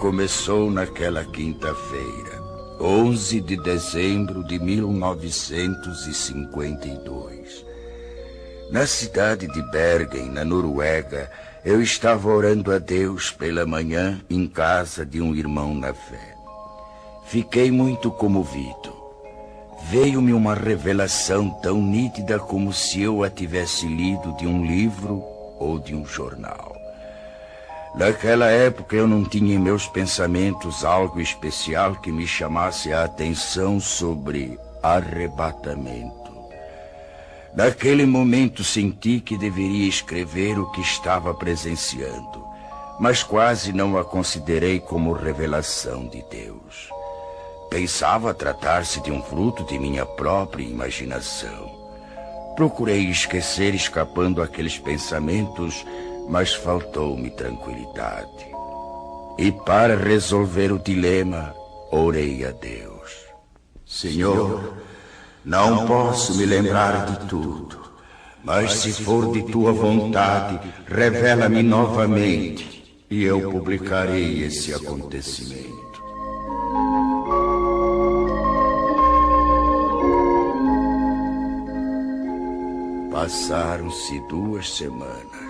começou naquela quinta-feira, 11 de dezembro de 1952. Na cidade de Bergen, na Noruega, eu estava orando a Deus pela manhã em casa de um irmão na fé. Fiquei muito comovido. Veio-me uma revelação tão nítida como se eu a tivesse lido de um livro ou de um jornal. Naquela época eu não tinha em meus pensamentos algo especial que me chamasse a atenção sobre arrebatamento. Naquele momento senti que deveria escrever o que estava presenciando, mas quase não a considerei como revelação de Deus. Pensava tratar-se de um fruto de minha própria imaginação. Procurei esquecer escapando aqueles pensamentos, mas faltou-me tranquilidade. E para resolver o dilema, orei a Deus. Senhor, não posso me lembrar de tudo, mas se for de tua vontade, revela-me novamente e eu publicarei esse acontecimento. Passaram-se 2 semanas.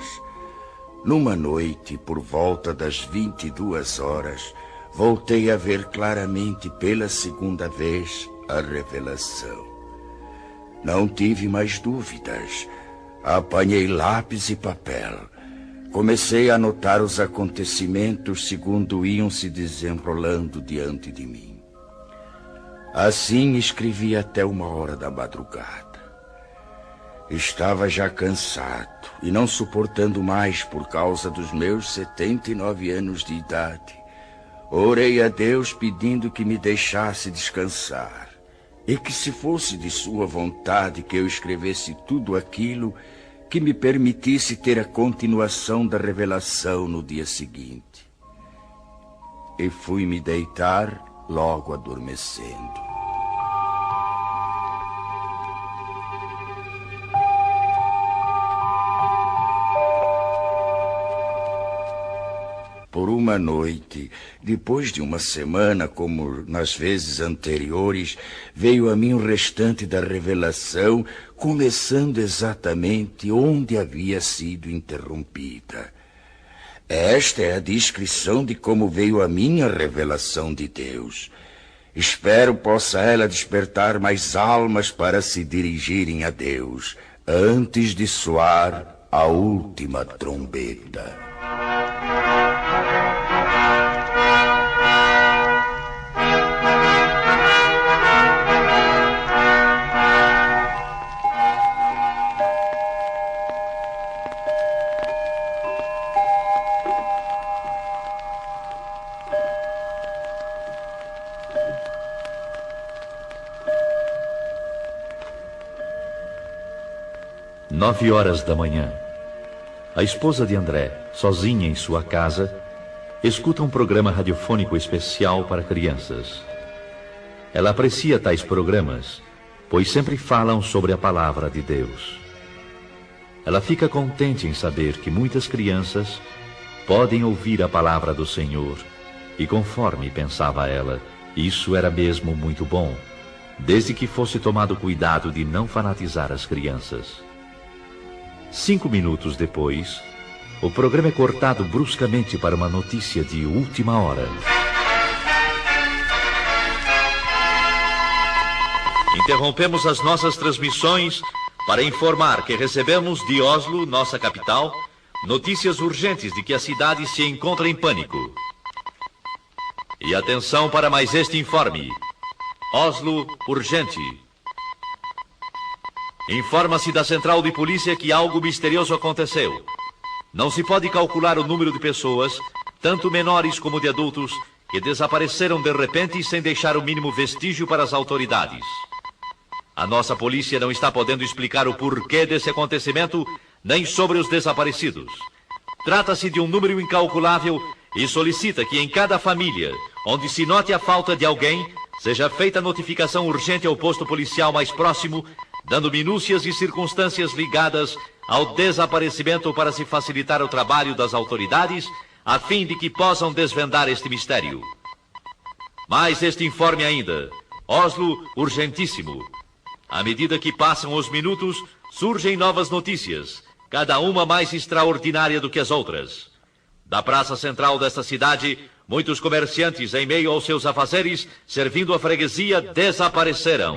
Numa noite, por volta das 22 horas, voltei a ver claramente pela segunda vez a revelação. Não tive mais dúvidas. Apanhei lápis e papel. Comecei a anotar os acontecimentos segundo iam se desenrolando diante de mim. Assim escrevi até 1h da madrugada. Estava já cansado e não suportando mais por causa dos meus 79 anos de idade. Orei a Deus pedindo que me deixasse descansar e que, se fosse de sua vontade que eu escrevesse tudo aquilo, que me permitisse ter a continuação da revelação no dia seguinte. E fui me deitar logo adormecendo. Por uma noite, depois de uma semana, como nas vezes anteriores, veio a mim o restante da revelação, começando exatamente onde havia sido interrompida. Esta é a descrição de como veio a minha revelação de Deus. Espero possa ela despertar mais almas para se dirigirem a Deus, antes de soar a última trombeta. Nove horas da manhã. A esposa de André, sozinha em sua casa, escuta um programa radiofônico especial para crianças. Ela aprecia tais programas, pois sempre falam sobre a palavra de Deus. Ela fica contente em saber que muitas crianças podem ouvir a palavra do Senhor, e conforme pensava ela, isso era mesmo muito bom, desde que fosse tomado cuidado de não fanatizar as crianças. 5 minutos depois, o programa é cortado bruscamente para uma notícia de última hora. Interrompemos as nossas transmissões para informar que recebemos de Oslo, nossa capital, notícias urgentes de que a cidade se encontra em pânico. E atenção para mais este informe. Oslo, urgente. Informa-se da central de polícia que algo misterioso aconteceu. Não se pode calcular o número de pessoas, tanto menores como de adultos, que desapareceram de repente sem deixar o mínimo vestígio para as autoridades. A nossa polícia não está podendo explicar o porquê desse acontecimento, nem sobre os desaparecidos. Trata-se de um número incalculável e solicita que em cada família, onde se note a falta de alguém, seja feita notificação urgente ao posto policial mais próximo, dando minúcias e circunstâncias ligadas ao desaparecimento para se facilitar o trabalho das autoridades, a fim de que possam desvendar este mistério. Mais este informe ainda. Oslo, urgentíssimo. À medida que passam os minutos, surgem novas notícias, cada uma mais extraordinária do que as outras. Da praça central desta cidade, muitos comerciantes, em meio aos seus afazeres, servindo a freguesia, desapareceram.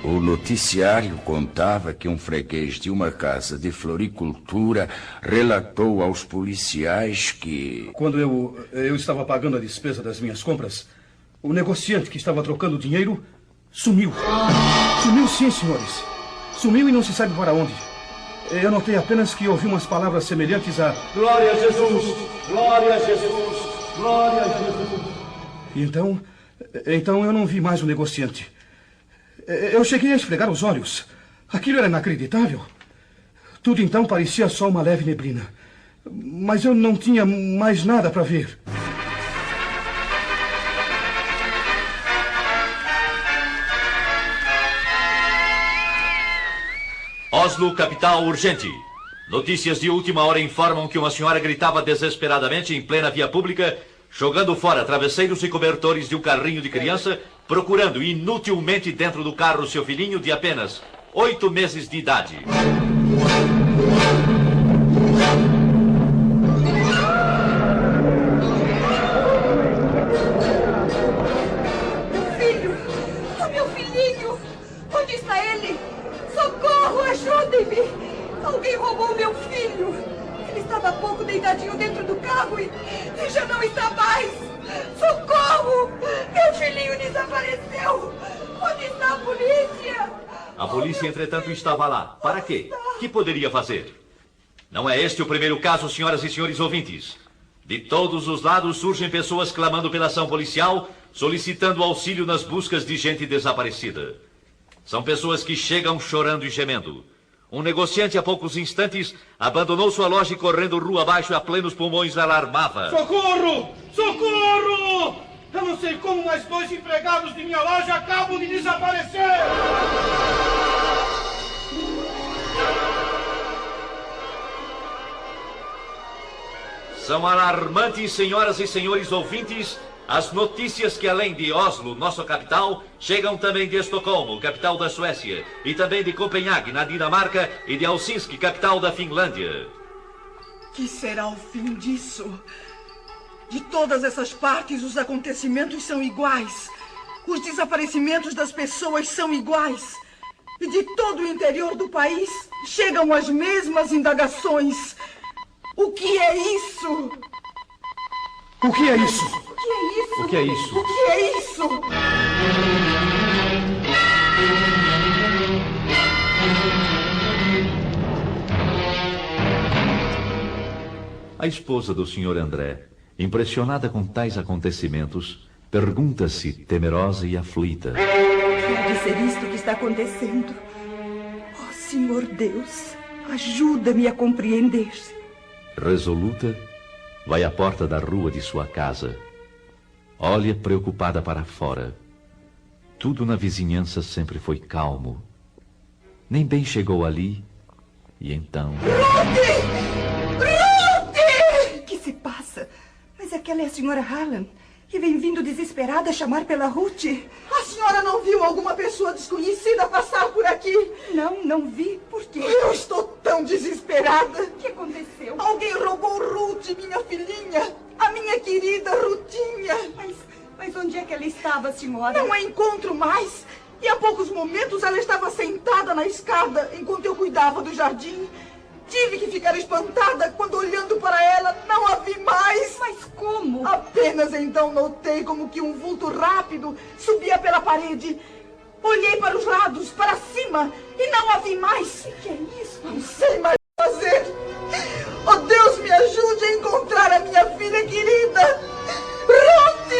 O noticiário contava que um freguês de uma casa de floricultura relatou aos policiais que... Quando eu estava pagando a despesa das minhas compras, o negociante que estava trocando dinheiro sumiu. Sumiu sim, senhores. Sumiu e não se sabe para onde. Eu notei apenas que ouvi umas palavras semelhantes a... Glória a Jesus! Glória a Jesus! Glória a Jesus! Então eu não vi mais o negociante. Eu cheguei a esfregar os olhos. Aquilo era inacreditável. Tudo então parecia só uma leve neblina. Mas eu não tinha mais nada para ver. Oslo, capital, urgente. Notícias de última hora informam que uma senhora gritava desesperadamente em plena via pública, jogando fora travesseiros e cobertores de um carrinho de criança, procurando inutilmente dentro do carro seu filhinho de apenas 8 meses de idade. Meu filhinho! Onde está ele? Socorro, ajudem-me! Alguém roubou meu filho! Ele estava há pouco deitadinho dentro do carro e já não está mais! Socorro! Meu filhinho desapareceu! Onde está a polícia? A polícia, entretanto, estava lá. Para quê? Que poderia fazer? Não é este o primeiro caso, senhoras e senhores ouvintes. De todos os lados surgem pessoas clamando pela ação policial, solicitando auxílio nas buscas de gente desaparecida. São pessoas que chegam chorando e gemendo. Um negociante, há poucos instantes, abandonou sua loja e, correndo rua abaixo a plenos pulmões, alarmava. Socorro! Socorro! Eu não sei como, mas 2 empregados de minha loja acabam de desaparecer! São alarmantes, senhoras e senhores ouvintes, as notícias que, além de Oslo, nossa capital, chegam também de Estocolmo, capital da Suécia, e também de Copenhague, na Dinamarca, e de Helsinki, capital da Finlândia. Que será o fim disso? De todas essas partes, os acontecimentos são iguais. Os desaparecimentos das pessoas são iguais. E de todo o interior do país, chegam as mesmas indagações. O que é isso? O que é isso? O que é isso? O que é isso? O que é isso? A esposa do Sr. André, impressionada com tais acontecimentos, pergunta-se, temerosa e aflita: Pode ser isto que está acontecendo? Oh, Senhor Deus, ajuda-me a compreender. Resoluta, vai à porta da rua de sua casa. Olha preocupada para fora. Tudo na vizinhança sempre foi calmo. Nem bem chegou ali, e então... Ruth! Ruth! O que se passa? Mas aquela é a senhora Hallam, que vem vindo desesperada chamar pela Ruth. A senhora não viu alguma pessoa desconhecida passar por aqui? Não, não vi. Por quê? Eu estou tão desesperada. O que aconteceu? Alguém roubou Ruth, minha filhinha. A minha querida Rutinha. Mas onde é que ela estava, senhora? Não a encontro mais. E há poucos momentos ela estava sentada na escada enquanto eu cuidava do jardim. Tive que ficar espantada quando, olhando para ela, não a vi mais. Mas como? Apenas então notei como que um vulto rápido subia pela parede. Olhei para os lados, para cima, e não a vi mais. O que é isso? Não sei mais o que fazer. Oh, Deus, me ajude a encontrar a minha filha querida. Ruth!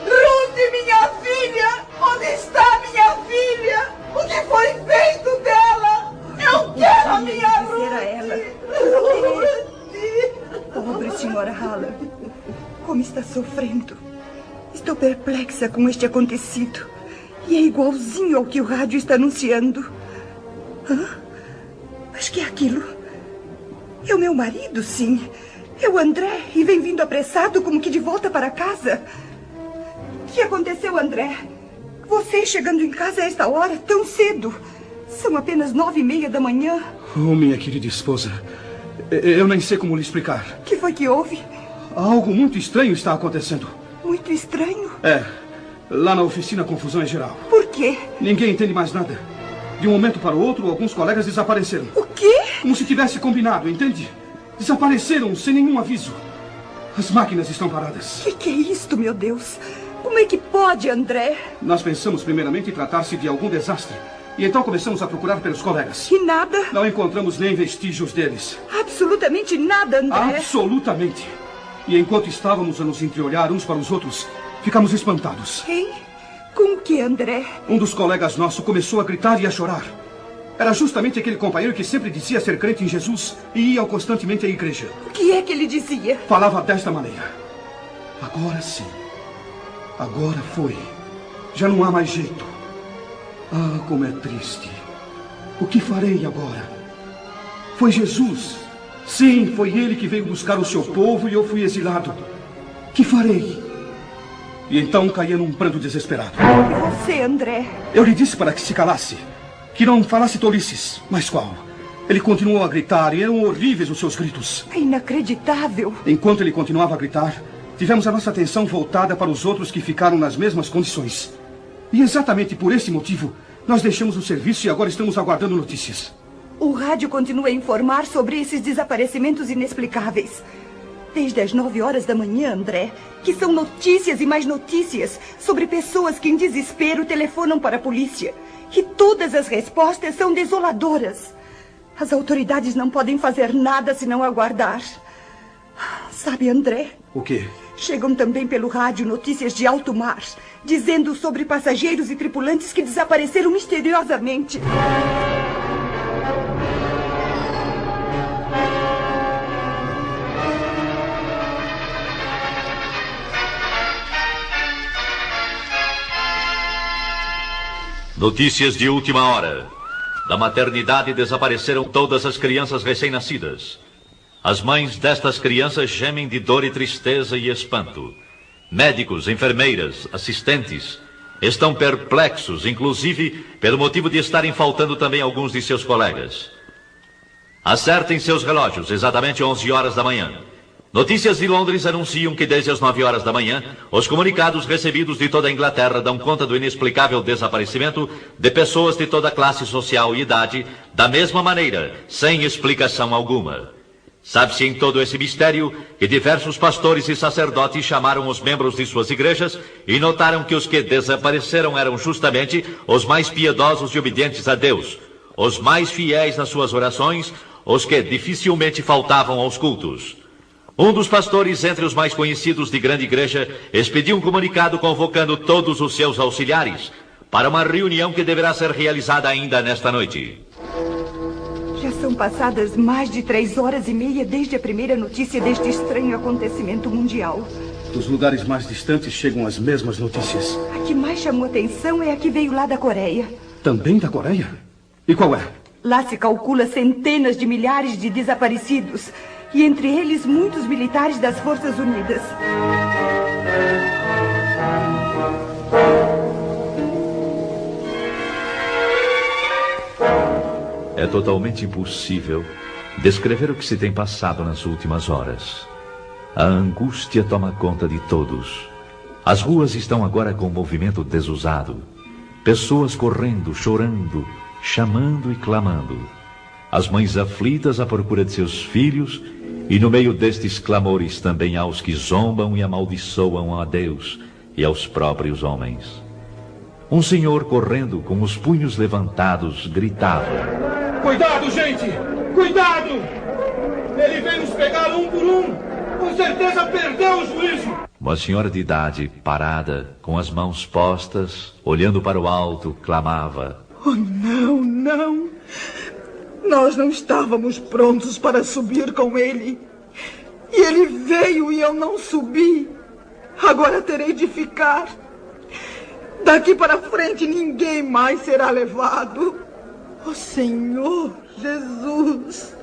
Ruth, minha filha! Onde está minha filha? O que foi feito dela? Eu quero a minha Ruth! Era ela. Pobre senhora Hallam. Como está sofrendo. Estou perplexa com este acontecido. E é igualzinho ao que o rádio está anunciando. Hã? Mas que é aquilo? É o meu marido, sim. É o André, e vem vindo apressado como que de volta para casa. O que aconteceu, André? Você chegando em casa a esta hora, tão cedo. São apenas 9:30 da manhã. Oh, minha querida esposa, eu nem sei como lhe explicar. O que foi que houve? Algo muito estranho está acontecendo. Muito estranho. É, lá na oficina a confusão é geral. Por quê? Ninguém entende mais nada. De um momento para o outro, alguns colegas desapareceram. O quê? Como se tivesse combinado, entende? Desapareceram sem nenhum aviso. As máquinas estão paradas. Que é isto, meu Deus? Como é que pode, André? Nós pensamos primeiramente em tratar-se de algum desastre. E então começamos a procurar pelos colegas. E nada? Não encontramos nem vestígios deles. Absolutamente nada, André. Absolutamente. E enquanto estávamos a nos entreolhar uns para os outros, ficamos espantados. Quem? Com o que, André? Um dos colegas nossos começou a gritar e a chorar. Era justamente aquele companheiro que sempre dizia ser crente em Jesus e ia constantemente à igreja. O que é que ele dizia? Falava desta maneira: agora sim. Agora foi. Já não há mais jeito. Ah, como é triste. O que farei agora? Foi Jesus. Sim, foi ele que veio buscar o seu povo e eu fui exilado. Que farei? E então caía num pranto desesperado. E você, André? Eu lhe disse para que se calasse. Que não falasse tolices. Mas qual? Ele continuou a gritar e eram horríveis os seus gritos. É inacreditável. Enquanto ele continuava a gritar, tivemos a nossa atenção voltada para os outros que ficaram nas mesmas condições. E exatamente por esse motivo, nós deixamos o serviço e agora estamos aguardando notícias. O rádio continua a informar sobre esses desaparecimentos inexplicáveis. Desde as 9h da manhã, André, que são notícias e mais notícias sobre pessoas que em desespero telefonam para a polícia. E todas as respostas são desoladoras. As autoridades não podem fazer nada senão aguardar. Sabe, André? O quê? Chegam também pelo rádio notícias de alto mar, dizendo sobre passageiros e tripulantes que desapareceram misteriosamente. Notícias de última hora. Da maternidade desapareceram todas as crianças recém-nascidas. As mães destas crianças gemem de dor e tristeza e espanto. Médicos, enfermeiras, assistentes estão perplexos, inclusive pelo motivo de estarem faltando também alguns de seus colegas. Acertem seus relógios, exatamente 11h da manhã. Notícias de Londres anunciam que desde as 9h da manhã, os comunicados recebidos de toda a Inglaterra dão conta do inexplicável desaparecimento de pessoas de toda classe social e idade, da mesma maneira, sem explicação alguma. Sabe-se em todo esse mistério que diversos pastores e sacerdotes chamaram os membros de suas igrejas e notaram que os que desapareceram eram justamente os mais piedosos e obedientes a Deus, os mais fiéis nas suas orações, os que dificilmente faltavam aos cultos. Um dos pastores, entre os mais conhecidos de grande igreja, expediu um comunicado convocando todos os seus auxiliares para uma reunião que deverá ser realizada ainda nesta noite. Já são passadas mais de 3h30 desde a primeira notícia deste estranho acontecimento mundial. Dos lugares mais distantes chegam as mesmas notícias. A que mais chamou atenção é a que veio lá da Coreia. Também da Coreia? E qual é? Lá se calcula centenas de milhares de desaparecidos. E entre eles muitos militares das Forças Unidas. É totalmente impossível descrever o que se tem passado nas últimas horas. A angústia toma conta de todos. As ruas estão agora com um movimento desusado. Pessoas correndo, chorando, chamando e clamando. As mães aflitas à procura de seus filhos, e no meio destes clamores também há os que zombam e amaldiçoam a Deus e aos próprios homens. Um senhor correndo com os punhos levantados gritava: Cuidado, gente! Cuidado! Ele vem nos pegar um por um! Com certeza perdeu o juízo! Uma senhora de idade, parada, com as mãos postas, olhando para o alto, clamava: Oh, não, não! Nós não estávamos prontos para subir com ele. E ele veio e eu não subi. Agora terei de ficar. Daqui para frente ninguém mais será levado. Ó Senhor Jesus,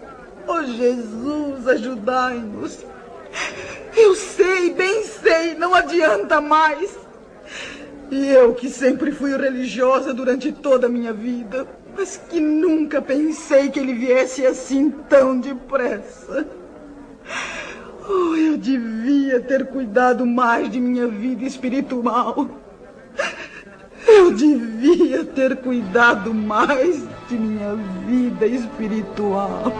ó Jesus, ajudai-nos. Eu sei, bem sei, não adianta mais. E eu que sempre fui religiosa durante toda a minha vida, mas que nunca pensei que ele viesse assim tão depressa. Oh, eu devia ter cuidado mais de minha vida espiritual. Eu devia ter cuidado mais de minha vida espiritual.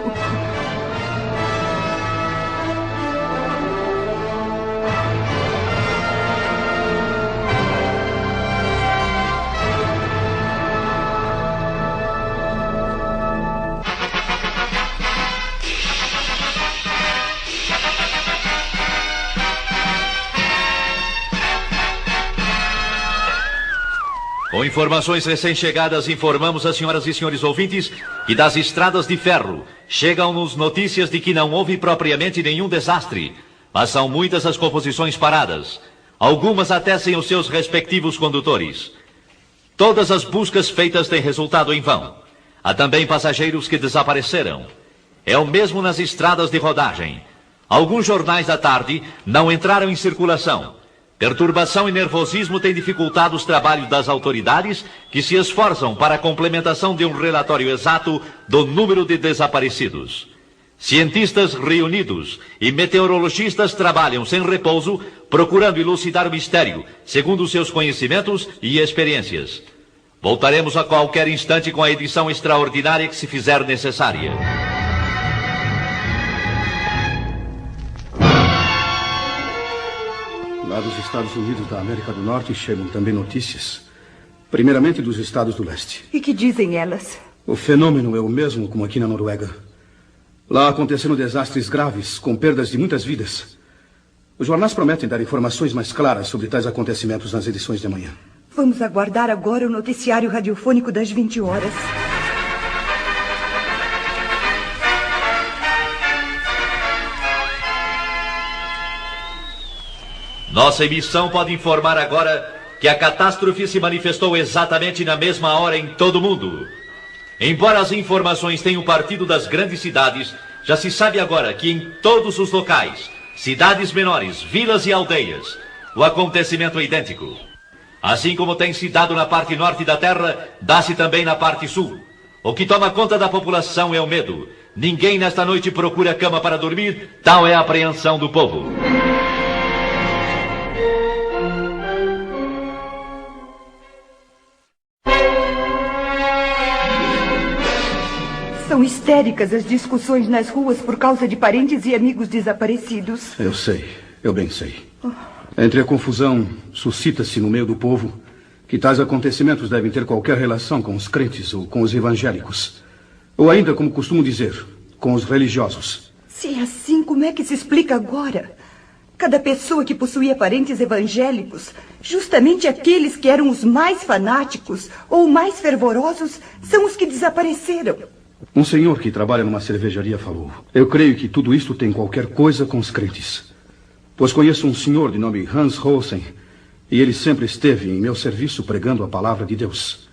Com informações recém-chegadas, informamos as senhoras e senhores ouvintes que das estradas de ferro chegam-nos notícias de que não houve propriamente nenhum desastre, mas são muitas as composições paradas, algumas até sem os seus respectivos condutores. Todas as buscas feitas têm resultado em vão. Há também passageiros que desapareceram. É o mesmo nas estradas de rodagem. Alguns jornais da tarde não entraram em circulação. Perturbação e nervosismo têm dificultado os trabalhos das autoridades, que se esforçam para a complementação de um relatório exato do número de desaparecidos. Cientistas reunidos e meteorologistas trabalham sem repouso, procurando elucidar o mistério, segundo seus conhecimentos e experiências. Voltaremos a qualquer instante com a edição extraordinária que se fizer necessária. Lá dos Estados Unidos da América do Norte chegam também notícias. Primeiramente dos estados do leste. E que dizem elas? O fenômeno é o mesmo como aqui na Noruega. Lá aconteceram desastres graves, com perdas de muitas vidas. Os jornais prometem dar informações mais claras sobre tais acontecimentos nas edições de amanhã. Vamos aguardar agora o noticiário radiofônico das 20 horas. Nossa emissão pode informar agora que a catástrofe se manifestou exatamente na mesma hora em todo o mundo. Embora as informações tenham partido das grandes cidades, já se sabe agora que em todos os locais, cidades menores, vilas e aldeias, o acontecimento é idêntico. Assim como tem se dado na parte norte da Terra, dá-se também na parte sul. O que toma conta da população é o medo. Ninguém nesta noite procura cama para dormir, tal é a apreensão do povo. São histéricas as discussões nas ruas por causa de parentes e amigos desaparecidos. Eu sei, eu bem sei. Entre a confusão, suscita-se no meio do povo que tais acontecimentos devem ter qualquer relação com os crentes ou com os evangélicos. Ou ainda, como costumo dizer, com os religiosos. Se é assim, como é que se explica agora? Cada pessoa que possuía parentes evangélicos, justamente aqueles que eram os mais fanáticos ou mais fervorosos, são os que desapareceram. Um senhor que trabalha numa cervejaria falou: eu creio que tudo isto tem qualquer coisa com os crentes. Pois conheço um senhor de nome Hans Rosen, e ele sempre esteve em meu serviço pregando a palavra de Deus.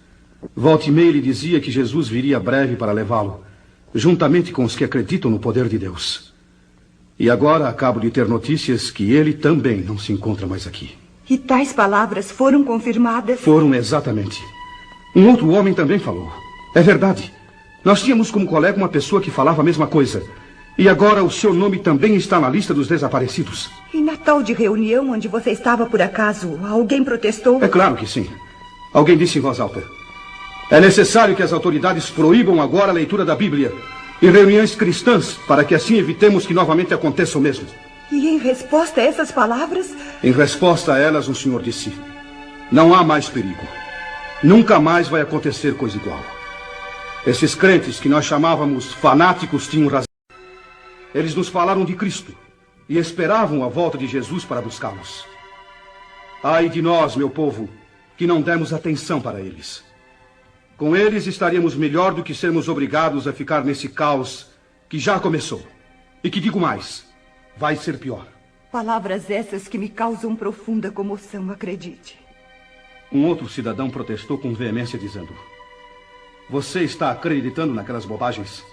Volta e meia ele dizia que Jesus viria breve para levá-lo, juntamente com os que acreditam no poder de Deus. E agora acabo de ter notícias que ele também não se encontra mais aqui. E tais palavras foram confirmadas? Foram, exatamente. Um outro homem também falou. É verdade. Nós tínhamos como colega uma pessoa que falava a mesma coisa. E agora o seu nome também está na lista dos desaparecidos. E na tal de reunião onde você estava por acaso, alguém protestou? É claro que sim. Alguém disse em voz alta: é necessário que as autoridades proíbam agora a leitura da Bíblia em reuniões cristãs, para que assim evitemos que novamente aconteça o mesmo. E em resposta a essas palavras? Em resposta a elas, o senhor disse: não há mais perigo. Nunca mais vai acontecer coisa igual. Esses crentes que nós chamávamos fanáticos tinham razão. Eles nos falaram de Cristo e esperavam a volta de Jesus para buscá-los. Ai de nós, meu povo, que não demos atenção para eles. Com eles estaríamos melhor do que sermos obrigados a ficar nesse caos que já começou. E que digo mais, vai ser pior. Palavras essas que me causam profunda comoção, acredite. um outro cidadão protestou com veemência, dizendo: você está acreditando naquelas bobagens?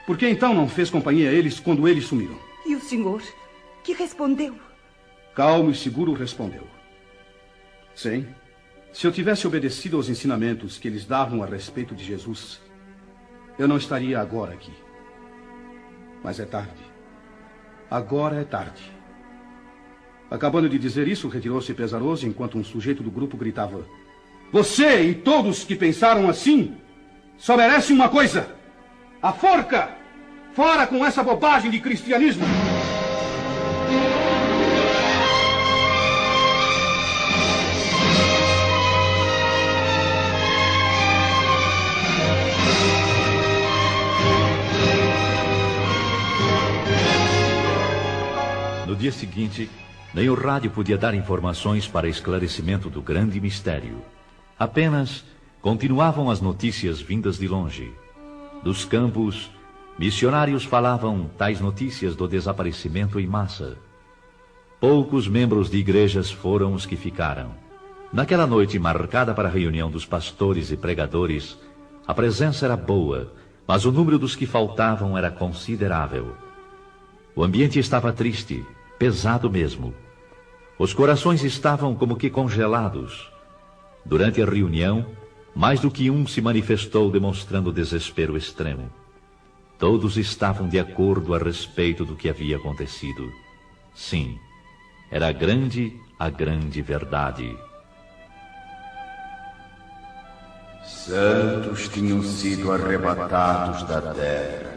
Por que então não fez companhia a eles quando eles sumiram? E o senhor, que respondeu? Calmo e seguro respondeu: sim, se eu tivesse obedecido aos ensinamentos que eles davam a respeito de Jesus, eu não estaria agora aqui. Mas é tarde. Agora é tarde. Acabando de dizer isso, retirou-se pesaroso enquanto um sujeito do grupo gritava: você e todos que pensaram assim só merecem uma coisa: a forca! Fora com essa bobagem de cristianismo! No dia seguinte, nem o rádio podia dar informações para esclarecimento do grande mistério. Apenas continuavam as notícias vindas de longe. Dos campos, missionários falavam tais notícias do desaparecimento em massa. Poucos membros de igrejas foram os que ficaram. Naquela noite marcada para a reunião dos pastores e pregadores, a presença era boa, mas o número dos que faltavam era considerável. O ambiente estava triste, pesado mesmo. Os corações estavam como que congelados. Durante a reunião, mais do que um se manifestou demonstrando desespero extremo. Todos estavam de acordo a respeito do que havia acontecido. Sim, era a grande verdade. Santos tinham sido arrebatados da terra.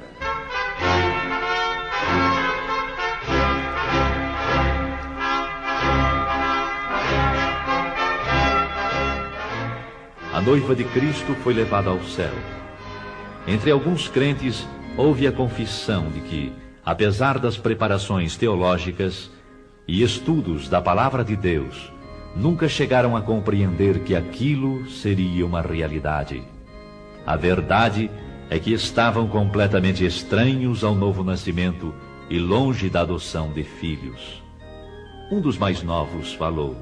A noiva de Cristo foi levada ao céu. Entre alguns crentes, houve a confissão de que, apesar das preparações teológicas e estudos da palavra de Deus, nunca chegaram a compreender que aquilo seria uma realidade. A verdade é que estavam completamente estranhos ao novo nascimento e longe da adoção de filhos. Um dos mais novos falou: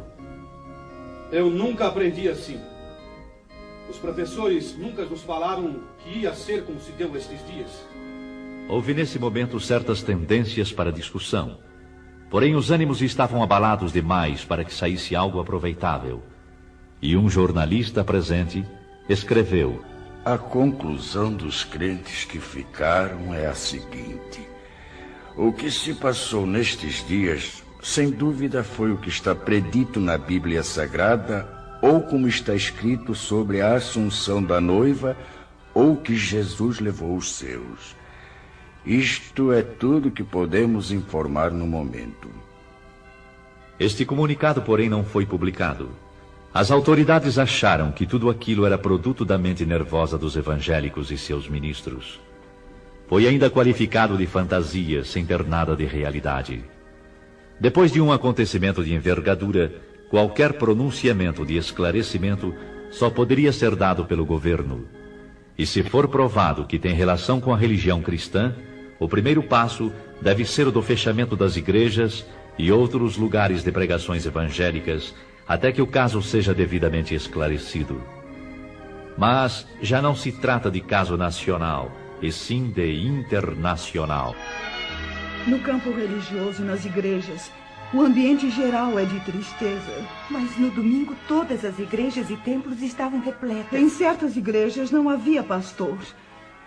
eu nunca aprendi assim. Os professores nunca nos falaram que ia ser como se deu estes dias. Houve nesse momento certas tendências para discussão. Porém, os ânimos estavam abalados demais para que saísse algo aproveitável. E um jornalista presente escreveu: a conclusão dos crentes que ficaram é a seguinte: o que se passou nestes dias, sem dúvida, foi o que está predito na Bíblia Sagrada, ou como está escrito sobre a assunção da noiva, ou que Jesus levou os seus. Isto é tudo que podemos informar no momento. Este comunicado, porém, não foi publicado. As autoridades acharam que tudo aquilo era produto da mente nervosa dos evangélicos e seus ministros. Foi ainda qualificado de fantasia, sem ter nada de realidade. Depois de um acontecimento de envergadura, qualquer pronunciamento de esclarecimento só poderia ser dado pelo governo. E se for provado que tem relação com a religião cristã, o primeiro passo deve ser o do fechamento das igrejas e outros lugares de pregações evangélicas, até que o caso seja devidamente esclarecido. Mas já não se trata de caso nacional, e sim de internacional. No campo religioso e nas igrejas, o ambiente geral é de tristeza. Mas no domingo todas as igrejas e templos estavam repletas. Em certas igrejas não havia pastor.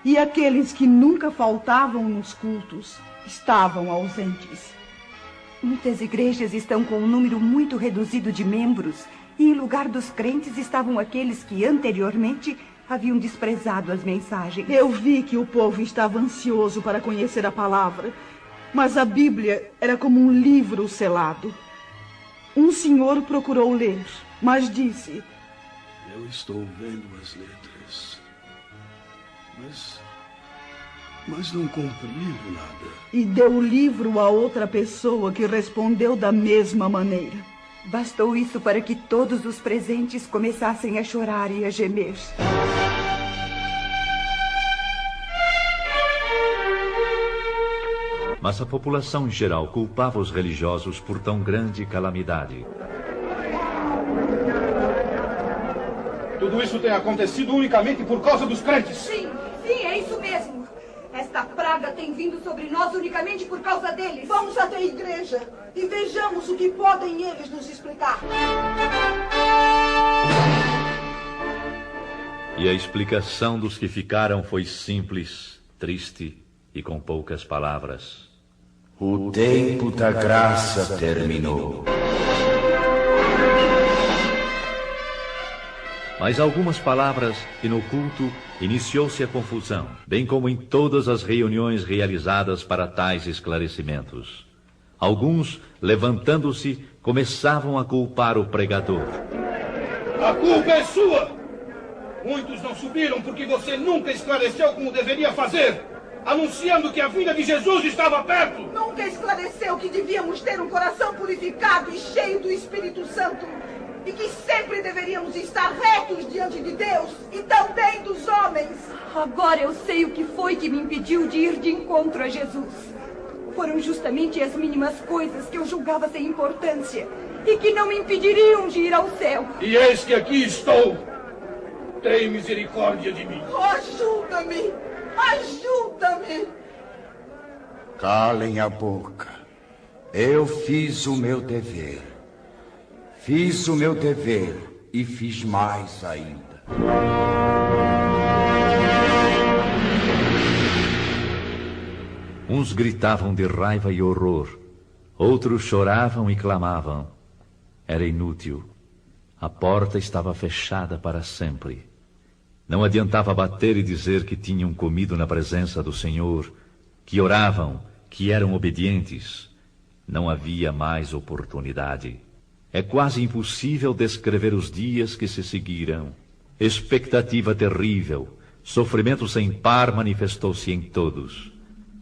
E aqueles que nunca faltavam nos cultos estavam ausentes. Muitas igrejas estão com um número muito reduzido de membros. E em lugar dos crentes estavam aqueles que anteriormente haviam desprezado as mensagens. Eu vi que o povo estava ansioso para conhecer a palavra. Mas a Bíblia era como um livro selado. Um senhor procurou ler, mas disse: eu estou vendo as letras, mas não compreendo nada. E deu o livro a outra pessoa que respondeu da mesma maneira. Bastou isso para que todos os presentes começassem a chorar e a gemer. Mas a população em geral culpava os religiosos por tão grande calamidade. Tudo isso tem acontecido unicamente por causa dos crentes. Sim, é isso mesmo. Esta praga tem vindo sobre nós unicamente por causa deles. Vamos até a igreja e vejamos o que podem eles nos explicar. E a explicação dos que ficaram foi simples, triste e com poucas palavras. O tempo da graça terminou. Mais algumas palavras e no culto iniciou-se a confusão, bem como em todas as reuniões realizadas para tais esclarecimentos. Alguns, levantando-se, começavam a culpar o pregador. A culpa é sua! Muitos não subiram porque você nunca esclareceu como deveria fazer, anunciando que a vinda de Jesus estava perto. Nunca esclareceu que devíamos ter um coração purificado e cheio do Espírito Santo. E que sempre deveríamos estar retos diante de Deus e também dos homens. Agora eu sei o que foi que me impediu de ir de encontro a Jesus. Foram justamente as mínimas coisas que eu julgava sem importância e que não me impediriam de ir ao céu. E eis que aqui estou. Tem misericórdia de mim. Ajuda-me! Ajuda-me! Calem a boca. Eu fiz o meu dever. Fiz o meu dever e fiz mais ainda. Uns gritavam de raiva e horror, outros choravam e clamavam. Era inútil. A porta estava fechada para sempre. Não adiantava bater e dizer que tinham comido na presença do Senhor, que oravam, que eram obedientes. Não havia mais oportunidade. É quase impossível descrever os dias que se seguiram. Expectativa terrível, sofrimento sem par manifestou-se em todos.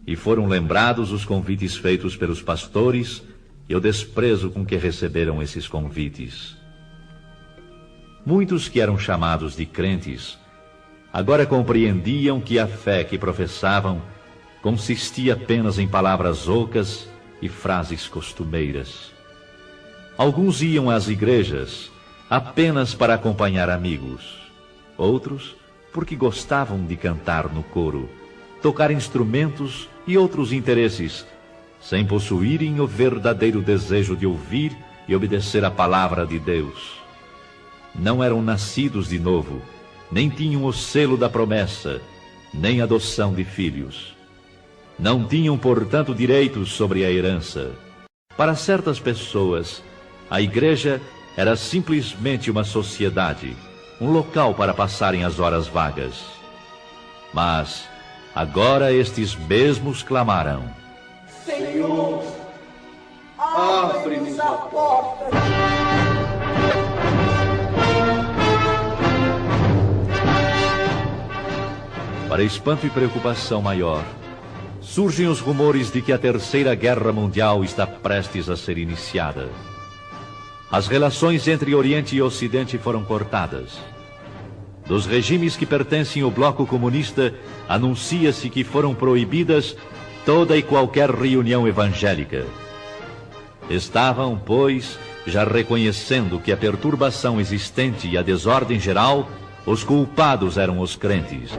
E foram lembrados os convites feitos pelos pastores e o desprezo com que receberam esses convites. Muitos que eram chamados de crentes, agora compreendiam que a fé que professavam consistia apenas em palavras ocas e frases costumeiras. Alguns iam às igrejas apenas para acompanhar amigos. Outros, porque gostavam de cantar no coro, tocar instrumentos e outros interesses, sem possuírem o verdadeiro desejo de ouvir e obedecer a palavra de Deus. Não eram nascidos de novo, nem tinham o selo da promessa, nem adoção de filhos. Não tinham, portanto, direitos sobre a herança. Para certas pessoas, a igreja era simplesmente uma sociedade, um local para passarem as horas vagas. Mas agora estes mesmos clamaram: Senhor, abre-nos a porta. Para espanto e preocupação maior, surgem os rumores de que a Terceira Guerra Mundial está prestes a ser iniciada. As relações entre Oriente e Ocidente foram cortadas. Dos regimes que pertencem ao bloco comunista, anuncia-se que foram proibidas toda e qualquer reunião evangélica. Estavam, pois, já reconhecendo que a perturbação existente e a desordem geral, os culpados eram os crentes.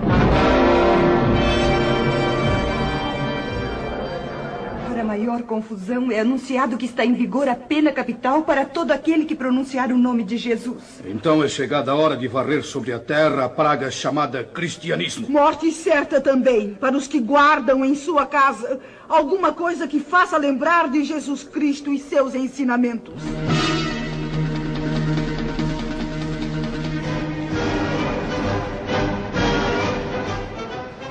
Maior confusão, é anunciado que está em vigor a pena capital para todo aquele que pronunciar o nome de Jesus. Então é chegada a hora de varrer sobre a terra a praga chamada cristianismo. Morte certa também para os que guardam em sua casa alguma coisa que faça lembrar de Jesus Cristo e seus ensinamentos.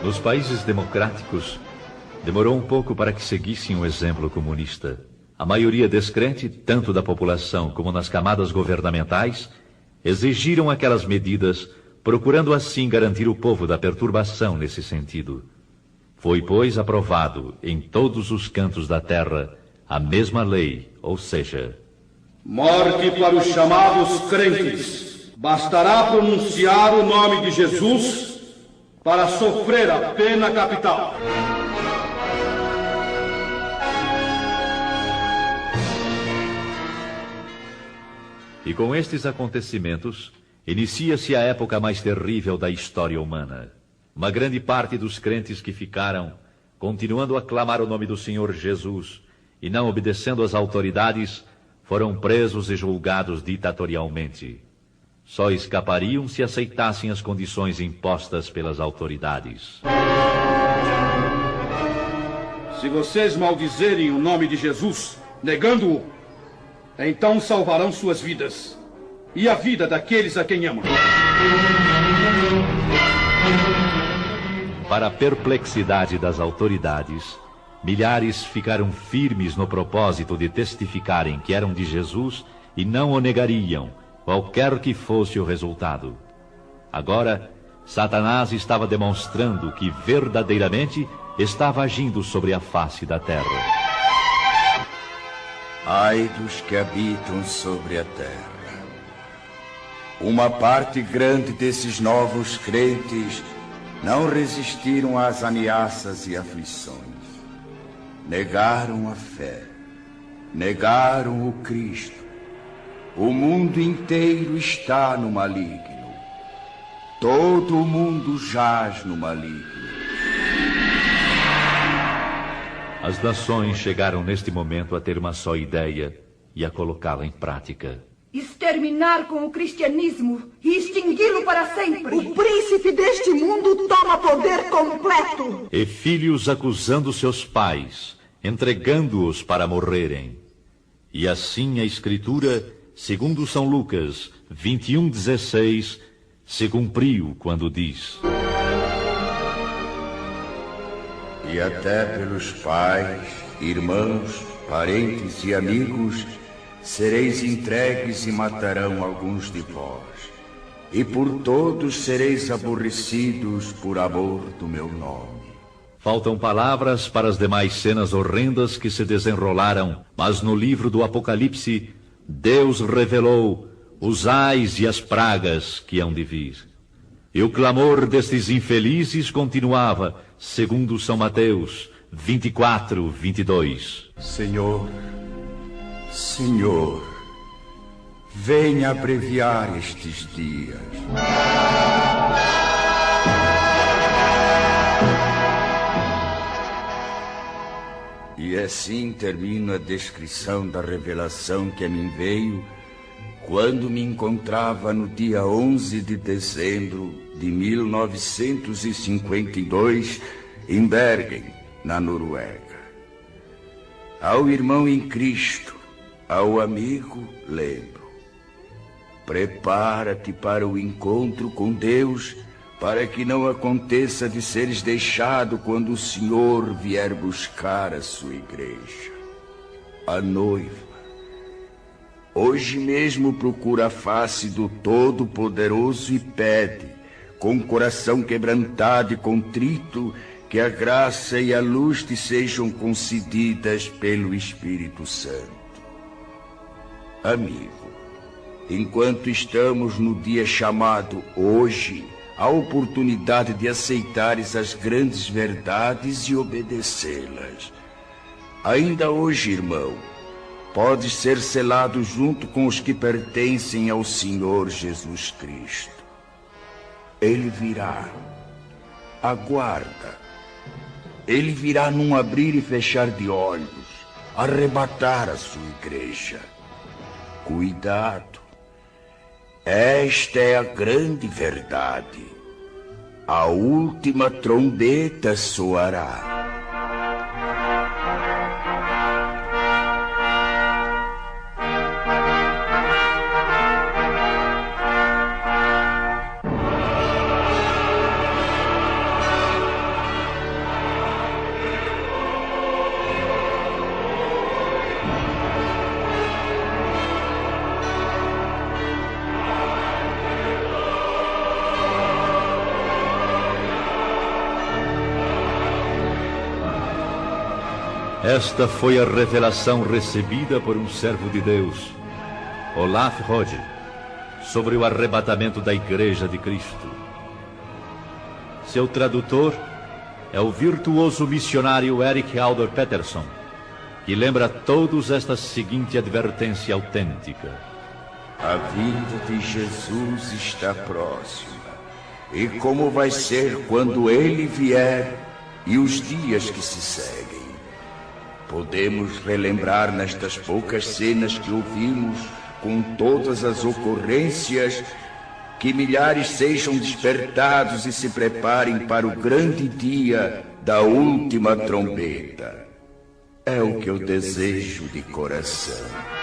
Nos países democráticos, demorou um pouco para que seguissem o exemplo comunista. A maioria descrente, tanto da população como nas camadas governamentais, exigiram aquelas medidas, procurando assim garantir o povo da perturbação nesse sentido. Foi, pois, aprovado em todos os cantos da terra a mesma lei, ou seja, morte para os chamados crentes. Bastará pronunciar o nome de Jesus para sofrer a pena capital. E com estes acontecimentos, Inicia-se a época mais terrível da história humana. Uma grande parte dos crentes que ficaram, continuando a clamar o nome do Senhor Jesus e não obedecendo às autoridades, foram presos e julgados ditatorialmente. Só escapariam se aceitassem as condições impostas pelas autoridades. Se vocês maldizerem o nome de Jesus, negando-o, então salvarão suas vidas e a vida daqueles a quem amam. Para a perplexidade das autoridades, milhares ficaram firmes no propósito de testificarem que eram de Jesus e não o negariam, qualquer que fosse o resultado. Agora, Satanás estava demonstrando que verdadeiramente estava agindo sobre a face da terra. Ai dos que habitam sobre a terra. Uma parte grande desses novos crentes não resistiram às ameaças e aflições. Negaram a fé. Negaram o Cristo. O mundo inteiro está no maligno. Todo o mundo jaz no maligno. As nações chegaram neste momento a ter uma só ideia e a colocá-la em prática. Exterminar com o cristianismo e extingui-lo para sempre. O príncipe deste mundo toma poder completo. E filhos acusando seus pais, entregando-os para morrerem. E assim a Escritura, segundo São Lucas 21:16, se cumpriu quando diz: E até pelos pais, irmãos, parentes e amigos sereis entregues e matarão alguns de vós. E por todos sereis aborrecidos por amor do meu nome. Faltam palavras para as demais cenas horrendas que se desenrolaram, mas no livro do Apocalipse, Deus revelou os ais e as pragas que hão de vir. E o clamor destes infelizes continuava, segundo São Mateus 24:22. Senhor, Senhor, venha abreviar estes dias. E assim termina a descrição da revelação que a mim veio quando me encontrava no dia 11 de dezembro de 1952 em Bergen, na Noruega. Ao irmão em Cristo, ao amigo, lembro: prepara-te para o encontro com Deus, para que não aconteça de seres deixado quando o Senhor vier buscar a sua igreja. A noiva hoje mesmo procura a face do Todo-Poderoso e pede, com o coração quebrantado e contrito, que a graça e a luz te sejam concedidas pelo Espírito Santo. Amigo, enquanto estamos no dia chamado hoje, há oportunidade de aceitares as grandes verdades e obedecê-las. Ainda hoje, irmão, podes ser selado junto com os que pertencem ao Senhor Jesus Cristo. Ele virá. Aguarda. Ele virá num abrir e fechar de olhos, arrebatar a sua igreja. Cuidado. Esta é a grande verdade. A última trombeta soará. Esta foi a revelação recebida por um servo de Deus, Olaf Rode, sobre o arrebatamento da Igreja de Cristo. Seu tradutor é o virtuoso missionário Erik Alder Peterson, que lembra a todos esta seguinte advertência autêntica: A vinda de Jesus está próxima. E como vai ser quando ele vier e os dias que se seguem? Podemos relembrar nestas poucas cenas que ouvimos, com todas as ocorrências, que milhares sejam despertados e se preparem para o grande dia da última trombeta. É o que eu desejo de coração.